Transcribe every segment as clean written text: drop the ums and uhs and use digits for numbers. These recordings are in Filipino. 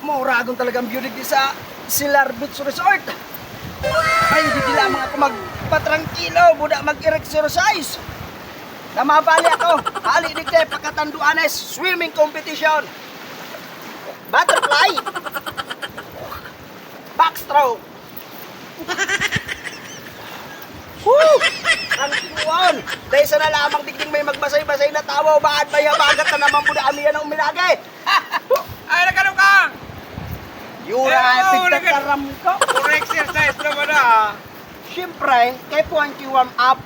Mauragon talagang beauty di sa Silar Beach Resort. Ay, di dila mga ako magpatrangkilo, buda mag-exercise. Namabali ako, hali di kayo pagkatanduanes, swimming competition. Butterfly. Backstroke. Woo! Ang tinuan! Dahil sa nalamang digding may magbasay-basay na tawa, baad may habagat na naman buda amiya ng uminagay. Ay, nagano ka? Yura ay pigtataram ko. Puro exercise naman ah. Siyempre, kay puwan ki warm up.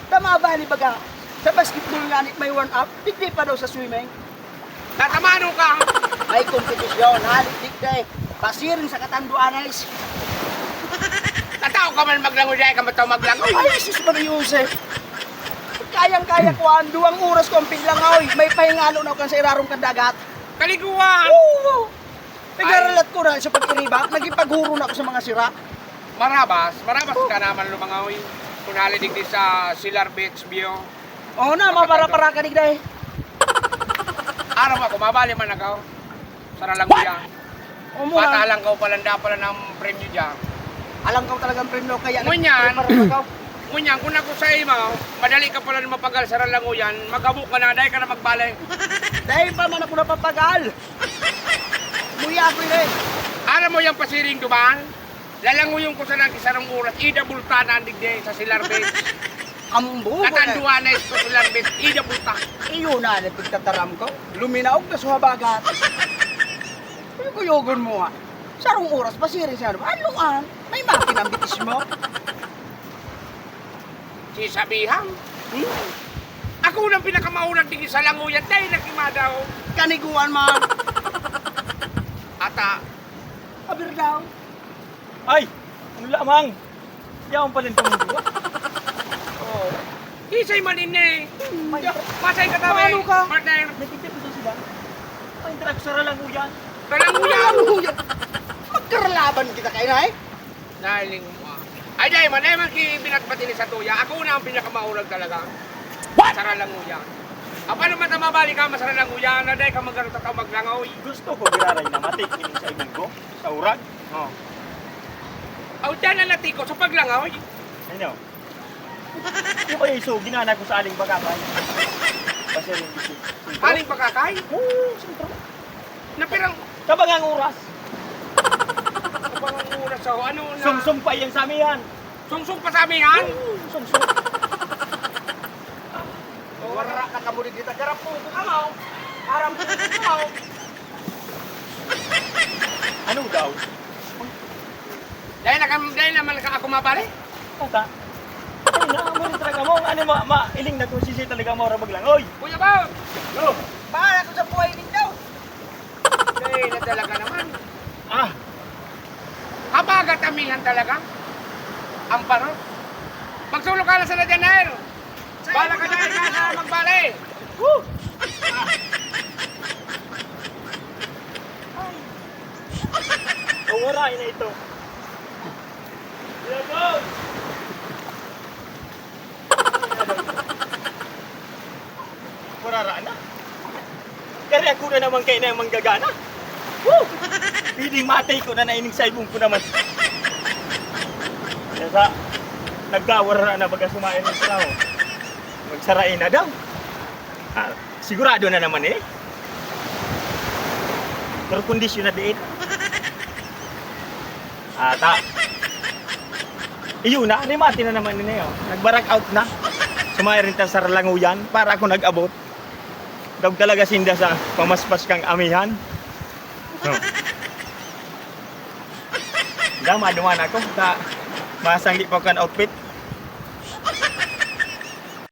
Tama ba ni baga? Sa basketball nga may warm up, digdi pa daw sa swimming. Tatamano ka? May kompetisyon, halit digdi. Pasiring sa katanduanes. Natao ka man maglangoy dahil ka mataw maglangoy. Ay, sis ba na Yusef? Kayang-kaya ko ang 2 oras ko ang piglangoy. May pahingalo na kan sa irarong kadagat. Kaliguan! Oo! Nag-aralat ko na sa pag-iriba. Naging-paghuro na ako sa mga sira. Marabas ka naman lumangoy. Kunali digdi sa Silar Beach View. Oo na, mapara-para ka digday. Araw ako, mabali man agaw. Saralanguya. Umuha. Patalang ka palanda pala ng premyo dyan. Alam ko talagang premyo kaya Ngunyan. nagprepare ako. Ngunyan, kung ako sa ima, madali ka pala na mapagal sa Ralanguyan, magabuk ka na, dahil ka na magbalay. Dahil pa man ako napapagal. Muya ko yun eh. Alam mo yung pasiring dumaan? Lalanguyon ko sa isang oras, ida bulta na digde sa Silar Beach. Ambo. Katanduanes sa Silar Beach, ida bulta. Iyo na, pagtataram ko. Luminaog na sa habagat. Kuyugon mo ha. Sarong oras, pasirin siya. Anuan? May makinang bitis mo. Sisabihan. Ako nang pinakamaunang tingin sa languyan dahil nakimadaw. Kaniguan man. Ata, Abir daw. Ay! Ano lamang? Yaman pa rin tumunggo. oh. Isay manin eh. May Masay ka tabi. Paano ka? Partner, Nagtitip ito sila. Ay, interact sa ralanguyan. Ralanguyan. Magkaralaban kita kayo na eh. Dahil mo. Ay, dahil man binatbati ni sa tuya. Ako na ang pinakamaunang talaga. What? Sa Ralanguyan. Paano man na mabalik ka sa Ralanguyan na dahil ka magkaroon ka maglangoy. Gusto ko giraray na matik ini sa ibig ko. Sa urag. Oh. Aw, dyan na natiko sa paglangoy. Ano? Yung kayo iso, ginana ko sa aling bagabay. Kasi rin dito. Haling pakakay. Oo, sentro. Napirang, Kabang ang oras. kapag ang oras ako, ano na? Sumsum pa yan sa amin yan. Sungsung pa sa amin yan. Sumsum. Wara ka kamuli dito. Garap po ko kamaw. Aram po ko kamaw. Ano daw? Dahil naman ka ako mabali. Tata. Ay na, mo talaga mo. Ano iling na kung sisi talaga mo ra maglangoy. Kuya Bao, Yo. Para ko sa buhay din daw. dahil na talaga naman. Ah, Habagat amihan talaga. Ang paro. Magsulong ka na sa Janeiro. Bala ka dahil ka na magbali. woo. Uwaray na ito. Here goes. Murara na. Kaya ako na naman kayo na yung manggagana. Woo! Piling matay ko na naining sa ibong ko naman. Kaya sa nagkawara na baga sumayin ng tao. Magsarain na daw. Ah, sigurado na naman eh. Pero kondisyon na diit. Ata. Iyo na, mati na naman nila yun. Nagbarak out na. Sumayin rin ta sa Ralanguyan para ako nag-abot. Daw talaga sinda sa pamaspas kang amihan. Dama duman ako ta masang di pa kan outfit.